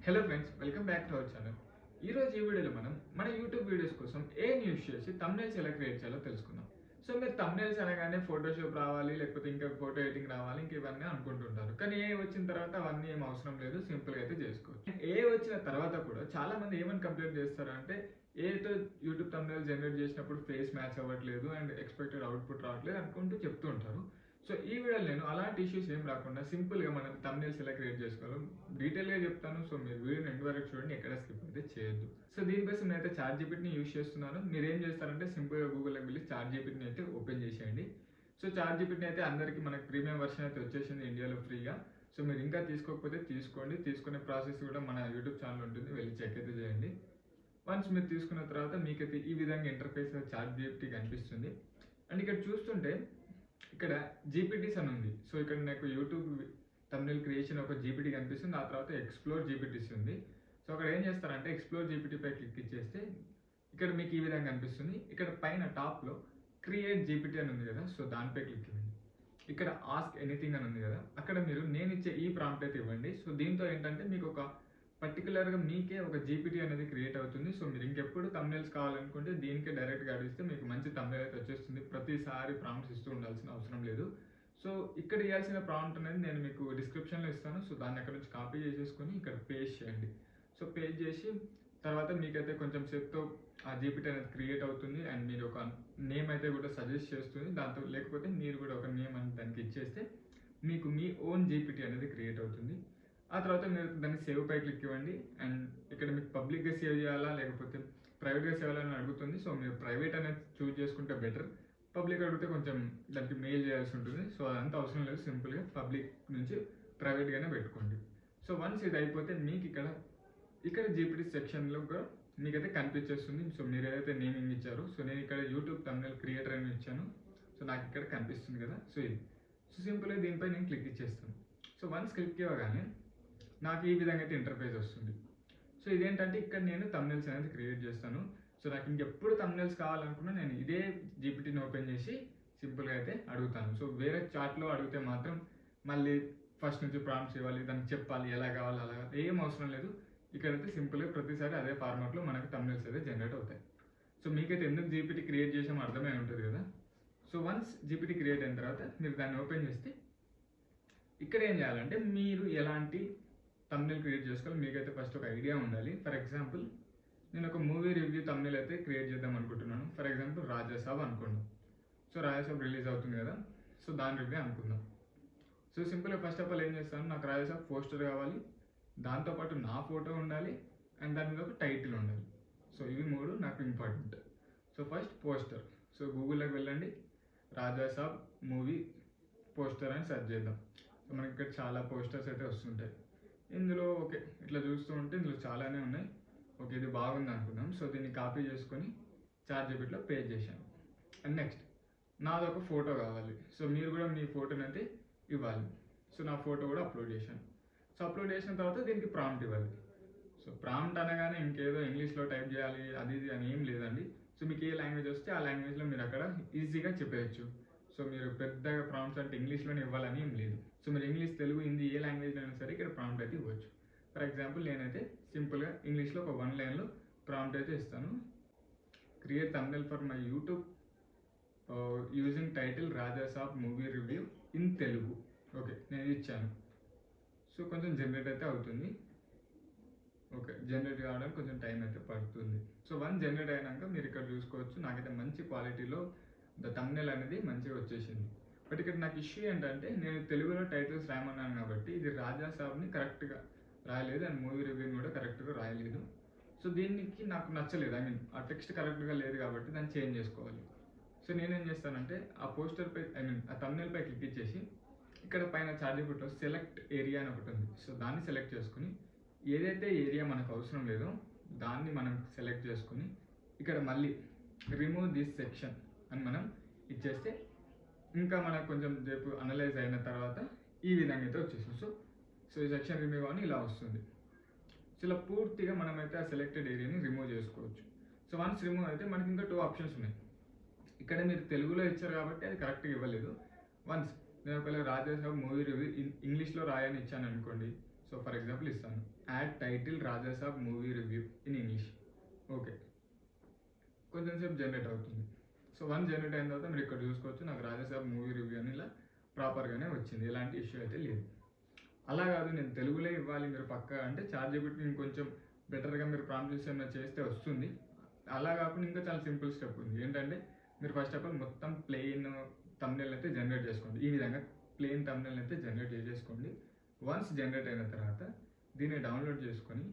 Hello friends, welcome back to our channel. ఈ రోజు ఈ వీడియోలో మనం మన యూట్యూబ్ వీడియోస్ కోసం ఏఐని యూస్ చేసి థంబ్నెయిల్స్ ఎలా క్రియేట్ చేయాలో తెలుసుకుందాం. సో మీరు థంబ్నెయిల్స్ అనగానే ఫోటోషాప్ రావాలి, లేకపోతే ఇంకా ఫోటో ఎడిటింగ్ రావాలి, ఇంక ఇవన్నీ అనుకుంటుంటారు. కానీ ఏఐ వచ్చిన తర్వాత అవన్నీ ఏం అవసరం లేదు, సింపుల్గా అయితే చేసుకోవచ్చు. ఏఐ వచ్చిన తర్వాత కూడా చాలా మంది ఏమని కంప్లైంట్ చేస్తారంటే ఏఐతో యూట్యూబ్ థంబ్నెయిల్ జనరేట్ చేసినప్పుడు ఫేస్ మ్యాచ్ అవ్వట్లేదు అండ్ ఎక్స్పెక్టెడ్ అవుట్పుట్ రావట్లేదు అనుకుంటూ చెప్తూ ఉంటారు. సో ఈ వీడియోలో నేను అలాంటి ఇష్యూస్ ఏం రాకుండా సింపుల్గా మనం థంబ్నెయిల్స్ ఎలా క్రియేట్ చేసుకోవాలో డీటెయిల్గా చెప్తాను. సో మీరు వీడియోని ఎండ్ వరకు చూడండి, ఎక్కడ స్కిప్ అయితే చేయొద్దు. సో దీనికోసం నేనైతే చాట్‌జీపీటీని యూస్ చేస్తున్నాను. మీరు ఏం చేస్తారంటే సింపుల్గా గూగుల్‌లోకి వెళ్ళి చాట్‌జీపీటీని అయితే ఓపెన్ చేసేయండి. సో చాట్‌జీపీటీని అయితే అందరికీ మనకి ప్రీమియం వర్షన్ అయితే వచ్చేసింది ఇండియాలో ఫ్రీగా. సో మీరు ఇంకా తీసుకోకపోతే తీసుకోండి. తీసుకునే ప్రాసెస్ కూడా మన యూట్యూబ్ ఛానల్ ఉంటుంది, వెళ్ళి చెక్ అయితే చేయండి. వన్స్ మీరు తీసుకున్న తర్వాత మీకైతే ఈ విధంగా ఇంటర్ఫేస్ చాట్‌జీపీటీ కనిపిస్తుంది. అండ్ ఇక్కడ చూస్తుంటే ఇక్కడ జీపీటీస్ అని ఉంది. సో ఇక్కడ నాకు యూట్యూబ్ థంబ్నెయిల్ క్రియేషన్ ఒక జీపీటీ కనిపిస్తుంది. ఆ తర్వాత ఎక్స్‌ప్లోర్ జీపీటీస్ ఉంది. సో అక్కడ ఏం చేస్తారంటే ఎక్స్‌ప్లోర్ జీపీటీపై క్లిక్ ఇచ్చేస్తే ఇక్కడ మీకు ఈ విధంగా కనిపిస్తుంది. ఇక్కడ పైన టాప్‌లో క్రియేట్ జీపీటీ అని ఉంది కదా, సో దానిపై క్లిక్ ఇవ్వండి. ఇక్కడ ఆస్క్ ఎనీథింగ్ అని ఉంది కదా, అక్కడ మీరు నేను ఇచ్చే ఈ ప్రాంప్ట్ అయితే ఇవ్వండి. సో దీంతో ఏంటంటే మీకు ఒక పర్టికులర్గా మీకే ఒక జీపీటీ అనేది క్రియేట్ అవుతుంది. సో మీరు ఇంకెప్పుడు థంబ్నెయిల్స్ కావాలనుకుంటే దీనికే డైరెక్ట్గా అడిగిస్తే మీకు మంచి థంబ్నెయిల్ అయితే వచ్చేస్తుంది. ప్రతిసారి ప్రాంప్ట్స్ ఇస్తూ ఉండాల్సిన అవసరం లేదు. సో ఇక్కడ ఇవ్వాల్సిన ప్రాంప్ట్ అనేది నేను మీకు డిస్క్రిప్షన్లో ఇస్తాను. సో దాన్ని అక్కడ నుంచి కాపీ చేసేసుకొని ఇక్కడ పేస్ట్ చేయండి. సో పేస్ట్ చేసి తర్వాత మీకైతే కొంచెం సేపుతో ఆ జీపీటీ అనేది క్రియేట్ అవుతుంది అండ్ మీరు ఒక నేమ్ అయితే కూడా సజెస్ట్ చేస్తుంది. దాంతో లేకపోతే మీరు కూడా ఒక నేమ్ అని దానికి ఇచ్చేస్తే మీకు మీ ఓన్ జీపీటీ అనేది క్రియేట్ అవుతుంది. ఆ తర్వాత మీరు దాన్ని సేవ్ పై క్లిక్ ఇవ్వండి. అండ్ ఇక్కడ మీకు పబ్లిక్గా సేవ్ చేయాలా లేకపోతే ప్రైవేట్గా సేవ్ చేయాలని అడుగుతుంది. సో మీరు ప్రైవేట్ అనేది చూజ్ చేసుకుంటే బెటర్. పబ్లిక్ అడిగితే కొంచెం దానికి మెయిల్ చేయాల్సి ఉంటుంది. సో అదంతా అవసరం లేదు, సింపుల్గా పబ్లిక్ నుంచి ప్రైవేట్గానే పెట్టుకోండి. సో వన్స్ ఇది అయిపోతే మీకు ఇక్కడ జీపీటీ సెక్షన్లో కూడా మీకైతే కనిపించేస్తుంది. సో మీరు ఏదైతే నేమింగ్ ఇచ్చారో, సో నేను ఇక్కడ యూట్యూబ్ థంబ్నెయిల్ క్రియేటర్ అని ఇచ్చాను. సో నాకు ఇక్కడ కనిపిస్తుంది కదా, సో ఇది. సో సింపుల్గా దీనిపై నేను క్లిక్ ఇచ్చేస్తాను. సో వన్స్ క్లిక్ ఇవ్వగానే నాకు ఈ విధంగా అయితే ఇంటర్ఫేస్ వస్తుంది. సో ఇదేంటంటే ఇక్కడ నేను థంబ్నెయిల్స్ అనేది క్రియేట్ చేస్తాను. సో నాకు ఇంకెప్పుడు థంబ్నెయిల్స్ కావాలనుకున్నా నేను ఇదే జీపీటీని ఓపెన్ చేసి సింపుల్గా అయితే అడుగుతాను. సో వేరే చాట్లో అడిగితే మాత్రం మళ్ళీ ఫస్ట్ నుంచి ప్రాంప్ట్స్ ఇవ్వాలి, దానికి చెప్పాలి ఎలా కావాలి అలా ఏం అవసరం లేదు. ఇక్కడైతే సింపుల్గా ప్రతిసారి అదే ఫార్మాట్లో మనకు థంబ్నెయిల్స్ అయితే జనరేట్ అవుతాయి. సో మీకైతే ఎందుకు జీపీటీ క్రియేట్ చేసామో అర్థమై ఉంటుంది కదా. సో వన్స్ జీపీటీ క్రియేట్ అయిన తర్వాత మీరు దాన్ని ఓపెన్ చేస్తే ఇక్కడ ఏం చేయాలంటే మీరు ఎలాంటి థంబ్నెయిల్ క్రియేట్ చేసుకోవాలి మీకైతే ఫస్ట్ ఒక ఐడియా ఉండాలి. ఫర్ ఎగ్జాంపుల్ నేను ఒక మూవీ రివ్యూ థంబ్నెయిల్ అయితే క్రియేట్ చేద్దాం అనుకుంటున్నాను. ఫర్ ఎగ్జాంపుల్ రాజాసాబ్ అనుకుందాం. సో రాజాసాబ్ రిలీజ్ అవుతుంది కదా, సో దాని రివ్యూ అనుకుందాం. సో సింపుల్గా ఫస్ట్ ఆఫ్ ఆల్ ఏం చేస్తాను, నాకు రాజాసాబ్ పోస్టర్ కావాలి, దాంతోపాటు నా ఫోటో ఉండాలి అండ్ దాని మీద ఒక టైటిల్ ఉండాలి. సో ఇవి మూడు నాకు important. So first poster. So గూగుల్లోకి వెళ్ళండి, రాజాసాబ్ మూవీ పోస్టర్ అని సెర్చ్ చేద్దాం. సో మనకి ఇక్కడ చాలా పోస్టర్స్ అయితే వస్తుంటాయి. ఇందులో ఓకే ఇట్లా చూస్తూ ఉంటే ఇందులో చాలానే ఉన్నాయి. ఓకే ఇది బాగుంది అనుకుందాం. సో దీన్ని కాపీ చేసుకొని చాట్‌జీపీటీలో పేస్ట్ చేశాను. అండ్ నెక్స్ట్ నాదొక ఫోటో కావాలి. సో మీరు కూడా మీ ఫోటోని అయితే ఇవ్వాలి. సో నా ఫోటో కూడా అప్లోడ్ చేశాను. సో అప్లోడ్ చేసిన తర్వాత దీనికి ప్రాంప్ట్ ఇవ్వాలి. సో ప్రాంప్ట్ అనగానే ఇంకేదో ఇంగ్లీష్లో టైప్ చేయాలి అది ఇది అని ఏం లేదండి. సో మీకు ఏ లాంగ్వేజ్ వస్తే ఆ లాంగ్వేజ్లో మీరు అక్కడ ఈజీగా చెప్పేయచ్చు. సో మీరు పెద్దగా ప్రాంప్ట్స్ అంటే ఇంగ్లీష్లోనే ఇవ్వాలని ఏం లేదు. సో మీరు ఇంగ్లీష్, తెలుగు, హిందీ ఏ లాంగ్వేజ్లో అయినా సరే ఇక్కడ ప్రాంప్ట్ అయితే ఇవ్వచ్చు. ఫర్ ఎగ్జాంపుల్ నేనైతే సింపుల్గా ఇంగ్లీష్లో ఒక 1 లైన్లో ప్రాంప్ట్ అయితే ఇస్తాను. Create thumbnail for my YouTube using title Rajasaab movie review in Telugu. Okay నేను ఇచ్చాను. సో కొంచెం జనరేట్ అయితే అవుతుంది. ఓకే జనరేట్ కావడానికి కొంచెం టైం అయితే పడుతుంది. సో వన్స్ జనరేట్ అయినాక మీరు ఇక్కడ చూసుకోవచ్చు, నాకైతే మంచి క్వాలిటీలో థంబ్నెయిల్ అనేది మంచిగా వచ్చేసింది. బట్ ఇక్కడ నాకు ఇష్యూ ఏంటంటే నేను తెలుగులో టైటిల్స్ రాయమన్నాను కాబట్టి ఇది రాజాసాబ్ని కరెక్ట్గా రాయలేదు అండ్ మూవీ రివ్యూని కూడా కరెక్ట్గా రాయలేదు. సో దీనికి నాకు నచ్చలేదు. ఐ మీన్ ఆ టెక్స్ట్ కరెక్ట్గా లేదు కాబట్టి దాన్ని చేంజ్ చేసుకోవాలి. సో నేనేం చేస్తానంటే ఆ పోస్టర్పై ఆ థంబ్నెయిల్పై క్లిక్ ఇచ్చేసి ఇక్కడ పైన చాట్‌జీపీటీలో సెలెక్ట్ ఏరియా అని ఒకటి ఉంది. సో దాన్ని సెలెక్ట్ చేసుకుని ఏదైతే ఏరియా మనకు అవసరం లేదో దాన్ని మనం సెలెక్ట్ చేసుకుని ఇక్కడ మళ్ళీ రిమూవ్ దిస్ సెక్షన్ అని మనం ఇచ్చేస్తే ఇంకా మనకు కొంచెం సేపు అనలైజ్ అయిన తర్వాత ఈ విధంగా అయితే వచ్చేసింది. సో ఈ సెక్షన్ రిమూవ్ అని ఇలా వస్తుంది. సో ఇలా పూర్తిగా మనమైతే ఆ సెలెక్టెడ్ ఏరియాని రిమూవ్ చేసుకోవచ్చు. సో వన్స్ రిమూవ్ అయితే మనకి ఇంకా 2 ఆప్షన్స్ ఉన్నాయి. ఇక్కడ మీరు తెలుగులో ఇచ్చారు కాబట్టి అది కరెక్ట్గా ఇవ్వలేదు. వన్స్ నేను ఒకవేళ రాజాసాబ్ మూవీ రివ్యూ ఇంగ్లీష్లో రాయని ఇచ్చాను అనుకోండి. సో ఫర్ ఎగ్జాంపుల్ ఇస్తాను, add title Rajasaab movie review in English. Okay, కొంచెం సేపు జనరేట్ అవుతుంది. సో వన్ జనరేట్ అయిన తర్వాత మీరు ఇక్కడ చూసుకోవచ్చు, నాకు రాజాసాబ్ మూవీ రివ్యూ అని ఇలా ప్రాపర్గానే వచ్చింది, ఎలాంటి ఇష్యూ అయితే లేదు. అలా కాదు నేను తెలుగులో ఇవ్వాలి మీరు పక్కా అంటే చాట్‌జీపీటీ ఇంకొంచెం బెటర్గా మీరు ప్రాంప్ట్స్ ఏమైనా చేస్తే వస్తుంది. అలా కాకుండా ఇంకా చాలా సింపుల్ స్టెప్ ఉంది. ఏంటంటే మీరు ఫస్ట్ ఆఫ్ ఆల్ మొత్తం ప్లెయిన్ థంబ్‌నెయిల్ అయితే జనరేట్ చేసుకోండి. ఈ విధంగా ప్లెయిన్ థంబ్‌నెయిల్ అయితే జనరేట్ చేసేసుకోండి. వన్స్ జనరేట్ అయిన తర్వాత దీన్ని డౌన్లోడ్ చేసుకొని,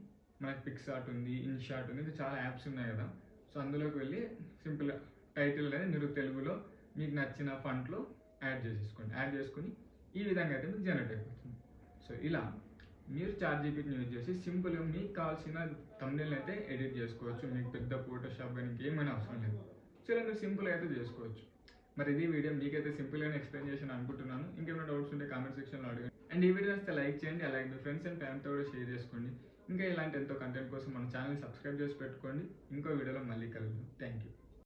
మనకి పిక్సార్ట్ ఉంది, ఇన్‌షాట్ ఉంది, ఇంకా చాలా యాప్స్ ఉన్నాయి కదా. సో అందులోకి వెళ్ళి సింపుల్గా టైటిల్ అనేది మీరు తెలుగులో మీకు నచ్చిన ఫాంట్లో యాడ్ చేసేసుకోండి. యాడ్ చేసుకొని ఈ విధంగా అయితే మీకు జనరేట్ అయిపోతుంది. సో ఇలా మీరు చాట్‌జీపీటీని యూజ్ చేసి సింపుల్గా మీకు కావాల్సిన థంబ్‌నెయిల్ అయితే ఎడిట్ చేసుకోవచ్చు. మీకు పెద్ద ఫోటోషాప్ కానీ ఇంకేమైనా అవసరం లేదు. సో ఇలా మీరు సింపుల్గా అయితే చేసుకోవచ్చు. మరి ఇది వీడియో మీకైతే సింపుల్గానే ఎక్స్ప్లెయిన్ చేశాను అనుకుంటున్నాను. ఇంకేమైనా డౌట్స్ ఉంటే కామెంట్ సెక్షన్లో అడగండి. అండ్ ఈ వీడియో నచ్చితే లైక్ చేయండి, అలాగే మీ ఫ్రెండ్స్ అండ్ ఫ్యామిలీతో కూడా షేర్ చేసుకోండి. ఇంకా ఇలాంటి ఎంతో కంటెంట్ కోసం మన ఛానల్ని సబ్స్క్రైబ్ చేసి పెట్టుకోండి. ఇంకో వీడియోలో మళ్ళీ కలుద్దాం. Thank you.